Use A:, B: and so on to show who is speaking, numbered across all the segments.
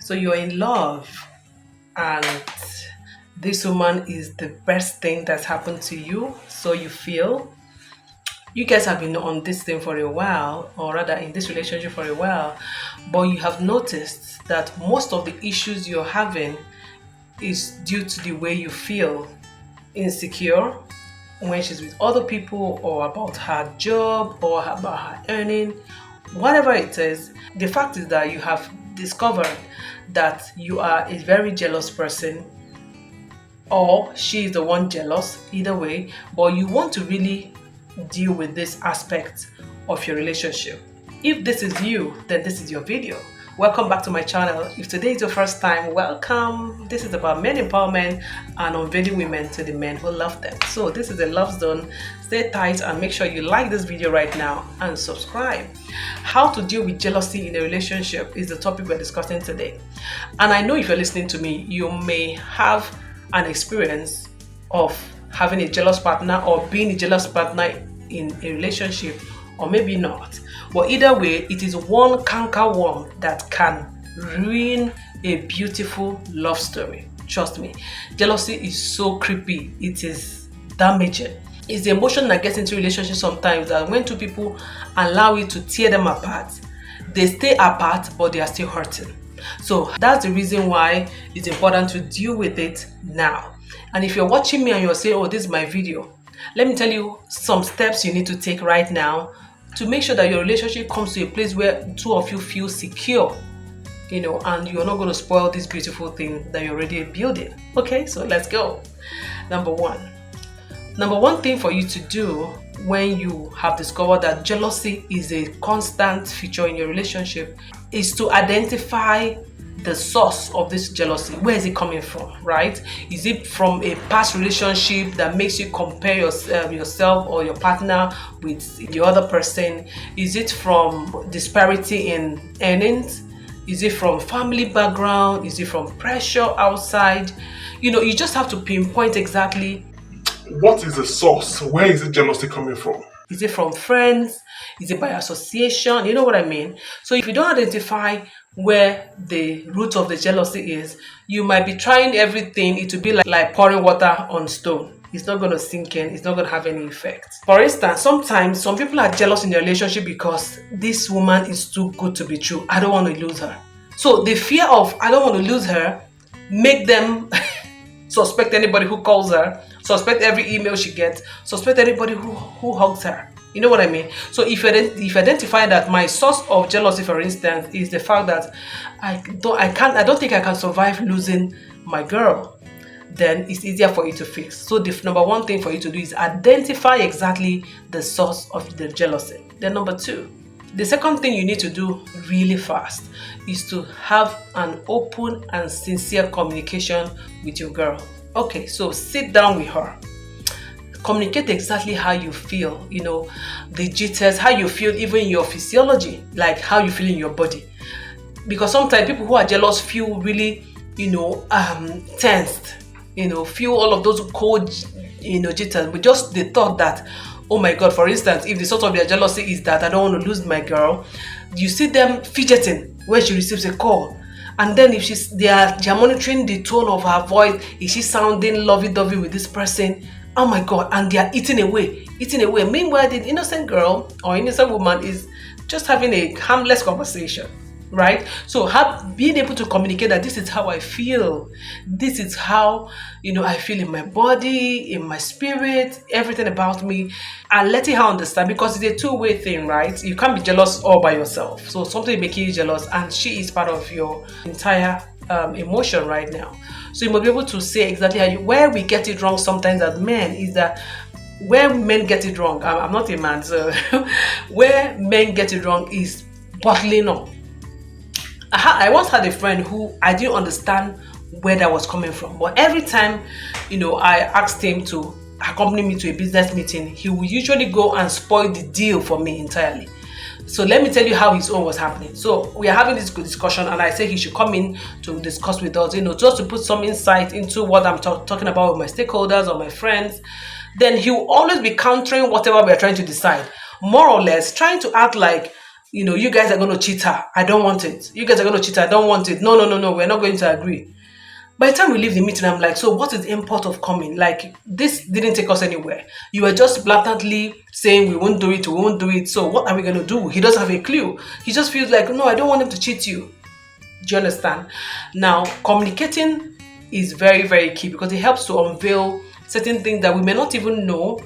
A: So you're in love, and this woman is the best thing that's happened to you. So you feel you guys have been on this thing for a while, or rather in this relationship for a while, but you have noticed that most of the issues you're having is due to the way you feel insecure when she's with other people, or about her job, or about her earning, whatever it is. The fact is that you have discovered that you are a very jealous person, or she is the one jealous, either way, but you want to really deal with this aspect of your relationship. If this is you, then this is your video. Welcome back to my channel. If today is your first time, welcome. This is about men empowerment and unveiling women to the men who love them. So this is a love zone. Stay tight and make sure you like this video right now and subscribe. How to deal with jealousy in a relationship is the topic we're discussing today. And I know if you're listening to me, you may have an experience of having a jealous partner or being a jealous partner in a relationship, or maybe not. But either way, it is one canker worm that can ruin a beautiful love story. Trust me, jealousy is so creepy. It is damaging. It's the emotion that gets into relationships sometimes, that when two people allow it to tear them apart, they stay apart, but they are still hurting. So that's the reason why it's important to deal with it now. And if you're watching me and you're saying, oh, this is my video, let me tell you some steps you need to take right now to make sure that your relationship comes to a place where two of you feel secure, and you're not going to spoil this beautiful thing that you're already building. Okay, so let's go. Number one thing for you to do when you have discovered that jealousy is a constant feature in your relationship is to identify the source of this jealousy. Where is it coming from, right? Is it from a past relationship that makes you compare yourself or your partner with the other person? Is it from disparity in earnings? Is it from family background? Is it from pressure outside? You just have to pinpoint exactly
B: what is the source. Where is the jealousy coming from?
A: Is it from friends? Is it by association? You know what I mean? So if you don't identify where the root of the jealousy is, you might be trying everything. It will be like pouring water on stone. It's not going to sink in. It's not going to have any effect. For instance, sometimes some people are jealous in their relationship because this woman is too good to be true. I don't want to lose her. So the fear of I don't want to lose her make them suspect anybody who calls her, suspect every email she gets, suspect anybody who hugs her. You know what I mean? So if you identify that my source of jealousy, for instance, is the fact that I don't think I can survive losing my girl, then it's easier for you to fix. So the number one thing for you to do is identify exactly the source of the jealousy. Then number two, the second thing you need to do really fast is to have an open and sincere communication with your girl. Okay, so sit down with her. Communicate exactly how you feel, the jitters, how you feel, even your physiology, like how you feel in your body. Because sometimes people who are jealous feel really, tensed, feel all of those cold, jitters, but just the thought that, oh my God, for instance, if the source of their jealousy is that I don't want to lose my girl, you see them fidgeting when she receives a call. And then if they are monitoring the tone of her voice, is she sounding lovey-dovey with this person? Oh my God, and they are eating away. Meanwhile, the innocent girl or innocent woman is just having a harmless conversation, right? So being able to communicate that this is how I feel, this is how I feel in my body, in my spirit, everything about me, and letting her understand, because it's a two-way thing, right? You can't be jealous all by yourself. So something making you jealous, and she is part of your entire emotion right now. So you must be able to say exactly where we get it wrong sometimes as men is that where men get it wrong, I'm not a man, so where men get it wrong is bottling up. I once had a friend who I didn't understand where that was coming from, but every time I asked him to accompany me to a business meeting, he would usually go and spoil the deal for me entirely. So let me tell you how his own was happening. So we are having this good discussion, and I say he should come in to discuss with us, just to put some insight into what I'm talking about with my stakeholders or my friends. Then he will always be countering whatever we are trying to decide, more or less trying to act like you guys are going to cheat her. I don't want it. You guys are going to cheat her. I don't want it. No, no, no, no. We're not going to agree. By the time we leave the meeting, I'm like, so what is the import of coming? Like, this didn't take us anywhere. You were just blatantly saying we won't do it, we won't do it. So what are we going to do? He doesn't have a clue. He just feels like, no, I don't want him to cheat you. Do you understand? Now, communicating is very, very key because it helps to unveil certain things that we may not even know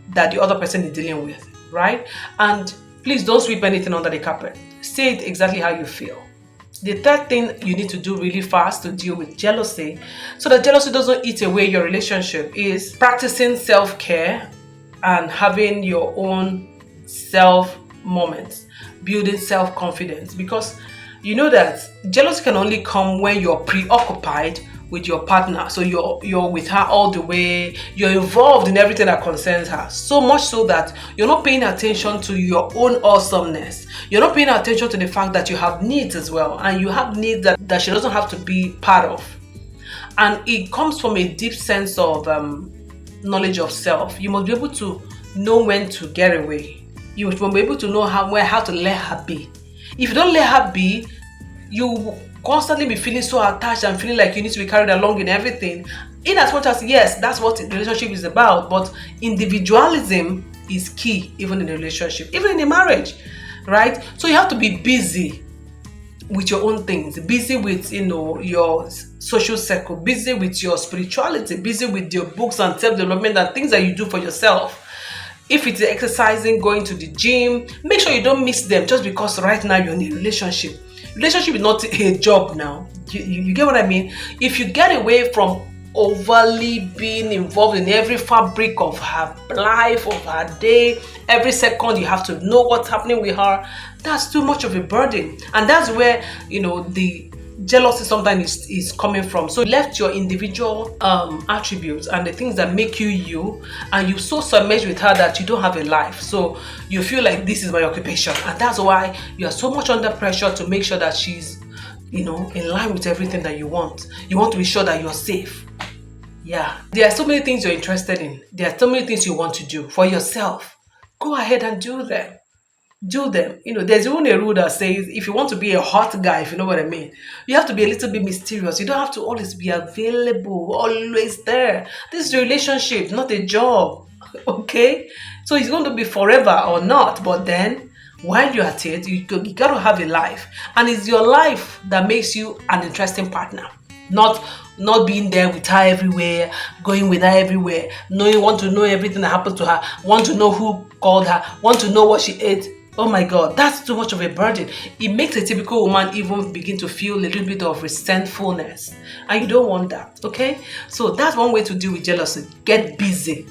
A: that the other person is dealing with, right? And please don't sweep anything under the carpet. Say it exactly how you feel. The third thing you need to do really fast to deal with jealousy, so that jealousy doesn't eat away your relationship, is practicing self-care and having your own self moments, building self-confidence. Because you know that jealousy can only come when you're preoccupied with your partner. So you're with her all the way, you're involved in everything that concerns her, so much so that you're not paying attention to your own awesomeness. You're not paying attention to the fact that you have needs as well, and you have needs that she doesn't have to be part of. And it comes from a deep sense of knowledge of self. You must be able to know when to get away. You must be able to know how to let her be. If you don't let her be, you constantly be feeling so attached and feeling like you need to be carried along in everything. In as much as, yes, that's what the relationship is about, but individualism is key even in a relationship, even in a marriage, right? So you have to be busy with your own things, busy with your social circle, busy with your spirituality, busy with your books and self-development and things that you do for yourself. If it's exercising, going to the gym, make sure you don't miss them just because right now you're in a relationship. Relationship is not a job now. You get what I mean? If you get away from overly being involved in every fabric of her life, of her day, every second you have to know what's happening with her, that's too much of a burden. And that's where, the jealousy sometimes is coming from. So you left your individual attributes and the things that make you you, and you so submerged with her that you don't have a life. So you feel like this is my occupation, and that's why you are so much under pressure to make sure that she's in line with everything that you want. You want to be sure that you're safe. Yeah, there are so many things you're interested in. There are so many things you want to do for yourself. Go ahead and do them. Do them. There's even a rule that says if you want to be a hot guy, if you know what I mean, you have to be a little bit mysterious. You don't have to always be available, always there. This is a relationship, not a job. Okay? So it's going to be forever or not, but then while you're at it, you got to have a life. And it's your life that makes you an interesting partner. Not being there with her everywhere, going with her everywhere, want to know everything that happened to her, want to know who called her, want to know what she ate. Oh my God, that's too much of a burden. It makes a typical woman even begin to feel a little bit of resentfulness. And you don't want that, okay? So that's one way to deal with jealousy. Get busy.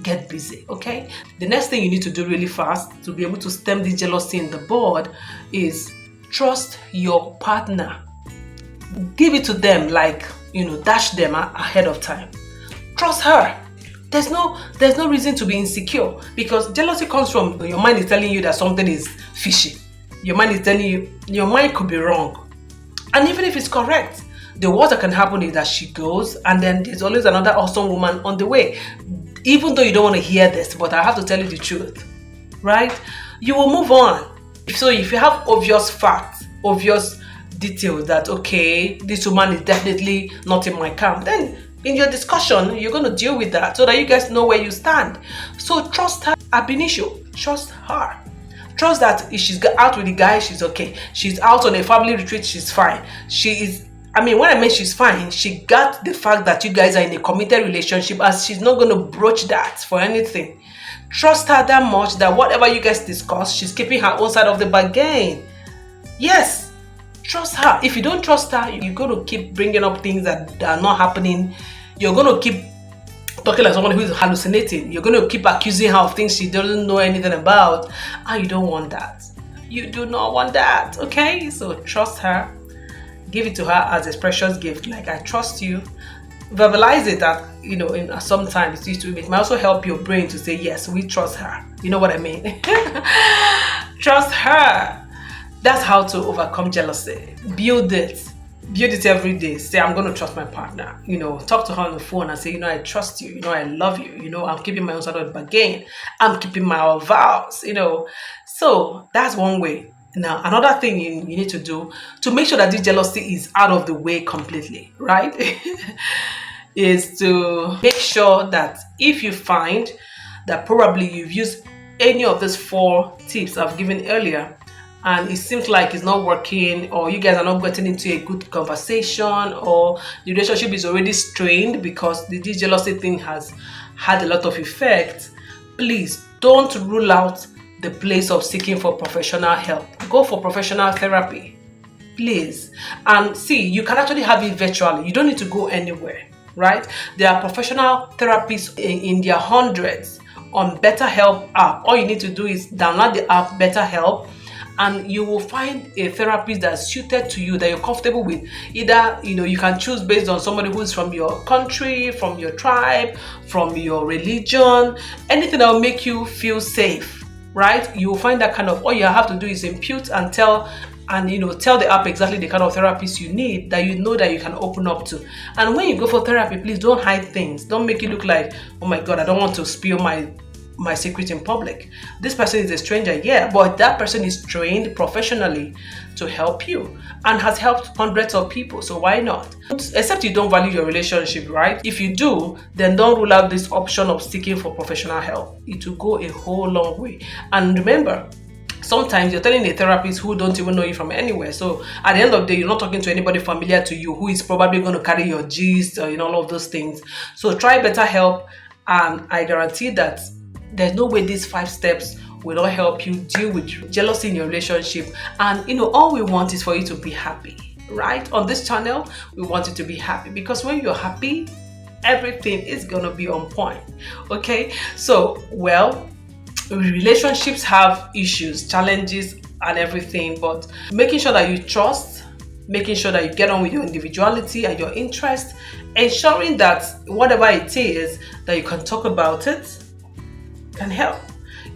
A: Get busy, okay? The next thing you need to do really fast to be able to stem the jealousy in the bud is trust your partner. Give it to them, like, dash them ahead of time. Trust her. There's no reason to be insecure, because jealousy comes from your mind is telling you that something is fishy. Your mind is telling you, your mind could be wrong. And even if it's correct, the worst that can happen is that she goes and then there's always another awesome woman on the way. Even though you don't want to hear this, but I have to tell you the truth, right? You will move on. So if you have obvious facts, obvious details that, okay, this woman is definitely not in my camp, then in your discussion, you're going to deal with that so that you guys know where you stand. So trust her ab initio. Trust her. Trust that if she's out with the guy, she's okay. She's out on a family retreat, she's fine. When I mean she's fine, she got the fact that you guys are in a committed relationship, as she's not going to broach that for anything. Trust her that much that whatever you guys discuss, she's keeping her own side of the bargain. Yes. Trust her. If you don't trust her, you're going to keep bringing up things that are not happening. You're going to keep talking like someone who is hallucinating. You're going to keep accusing her of things she doesn't know anything about. And you don't want that. You do not want that. Okay? So trust her. Give it to her as a precious gift. Like, I trust you. Verbalize it that, sometimes it might also help your brain to say, yes, we trust her. You know what I mean? Trust her. That's how to overcome jealousy. Build it every day. Say, I'm going to trust my partner. Talk to her on the phone and say, I trust you. I love you. I'm keeping my own side of the bargain. I'm keeping my vows. So that's one way. Now, another thing you need to do to make sure that this jealousy is out of the way completely, right? is to make sure that if you find that probably you've used any of these 4 tips I've given earlier and it seems like it's not working, or you guys are not getting into a good conversation, or the relationship is already strained because this jealousy thing has had a lot of effect, please don't rule out the place of seeking for professional help. Go for professional therapy, please. And see, you can actually have it virtually. You don't need to go anywhere, right? There are professional therapists in their hundreds on BetterHelp app. All you need to do is download the app BetterHelp, and you will find a therapist that's suited to you, that you're comfortable with. Either, you can choose based on somebody who's from your country, from your tribe, from your religion, anything that will make you feel safe, right? You will find that kind of, all you have to do is input and tell the app exactly the kind of therapist you need, that you know that you can open up to. And when you go for therapy, please don't hide things. Don't make it look like, oh my God, I don't want to spill my secret in public. This person is a stranger, yeah, but that person is trained professionally to help you and has helped hundreds of people, so why not? Except you don't value your relationship, right? If you do, then don't rule out this option of seeking for professional help. It will go a whole long way. And remember, sometimes you're telling a therapist who don't even know you from anywhere. So at the end of the day, you're not talking to anybody familiar to you who is probably going to carry your gist or all of those things. So try BetterHelp, and I guarantee that there's no way these 5 steps will not help you deal with jealousy in your relationship. And all we want is for you to be happy, right? On this channel, we want you to be happy, because when you're happy, everything is gonna be on point. Okay, so relationships have issues, challenges, and everything, but making sure that you trust, making sure that you get on with your individuality and your interest, ensuring that whatever it is that you can talk about it can help.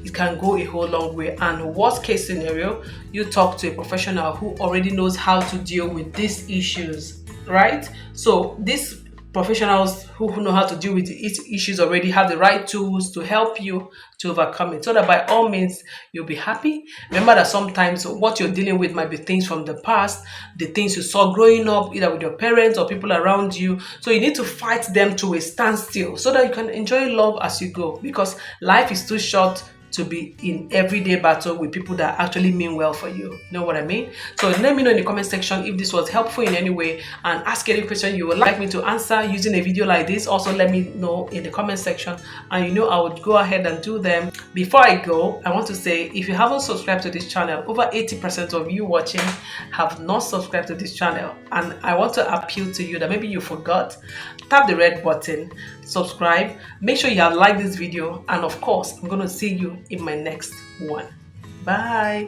A: It can go a whole long way. And worst case scenario, you talk to a professional who already knows how to deal with these issues, right? So these professionals who know how to deal with these issues already have the right tools to help you to overcome it, so that by all means you'll be happy. Remember that sometimes what you're dealing with might be things from the past, the things you saw growing up, either with your parents or people around you. So you need to fight them to a standstill so that you can enjoy love as you go, because life is too short to be in everyday battle with people that actually mean well for you. You know what I mean? So let me know in the comment section if this was helpful in any way, and ask any question you would like me to answer using a video like this. Also let me know in the comment section, and I would go ahead and do them. Before I go, I want to say, if you haven't subscribed to this channel, over 80% of you watching have not subscribed to this channel, and I want to appeal to you that maybe you forgot. Tap the red button, subscribe, make sure you have liked this video, and of course I'm going to see you in my next one. Bye.